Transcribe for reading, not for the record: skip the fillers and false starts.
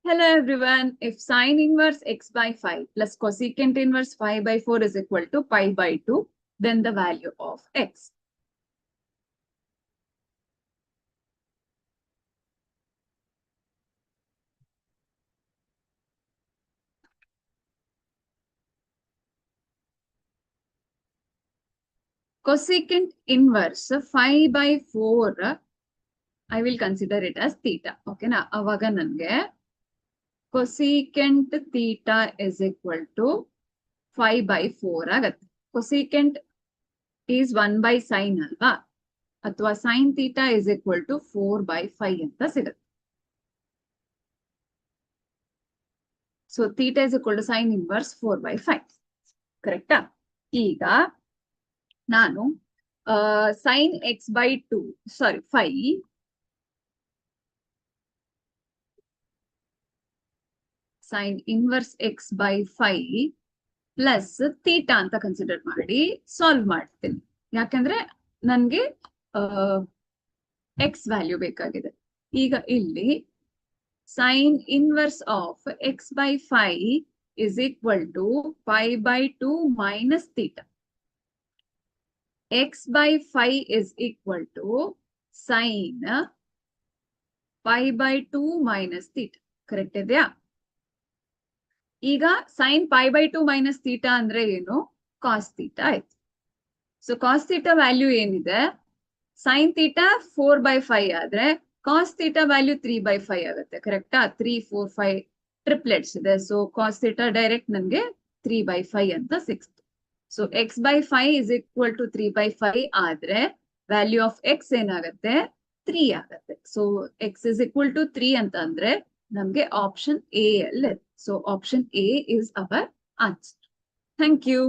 Hello everyone. If sine inverse x by 5 plus cosecant inverse 5 by 4 is equal to pi by 2, then the value of x. Cosecant inverse 5 by 4, I will consider it as theta. Okay, na avaga nange cosecant theta is equal to 5 by 4 agatte. Cosecant is 1 by sine alva. ಅಥವಾ sin theta is equal to 4 by 5 ಅಂತ ಸಿಗುತ್ತೆ. So theta is equal to sine inverse 4 by 5. ಕರೆಕ್ಟಾ? ಈಗ ನಾನು sin x by 2, sorry 5 sin inverse x by 5 plus theta ಅಂತ consider ಮಾಡಿ solve ಮಾಡ್ತೀನಿ. ಯಾಕಂದ್ರೆ ನನಗೆ x ವ್ಯಾಲ್ಯೂ ಬೇಕಾಗಿದೆ. ಈಗ ಇಲ್ಲಿ sin inverse of x by 5 is equal to pi by 2 minus theta. X by 5 is equal to sin pi by 2 minus theta. Correct ಇದೆಯಾ? ಈಗ sin pi by 2 minus theta ಅಂದ್ರೆ ಏನು? cos theta ಆಯ್ತು. So cos theta value ಏನಿದೆ? sin theta 4 by 5 ಆದ್ರೆ cos theta value 3 by 5 ಆಗುತ್ತೆ. ಕರೆಕ್ಟಾ? 3, 4, 5 triplets ಇದೆ. ಸೊ cos theta ಡೈರೆಕ್ಟ್ ನನಗೆ 3 by 5 ಅಂತ sixth. So x by 5 is equal to 3 by 5 ಆದ್ರೆ ವ್ಯಾಲ್ಯೂ ಆಫ್ x ಏನಾಗುತ್ತೆ? 3 ಆಗುತ್ತೆ. So x is equal to 3 ಅಂತ ಅಂದ್ರೆ ನಮ್ಗೆ ಆಪ್ಷನ್ ಎ ಅಲ್ಲಿ. So option A is our answer. Thank you.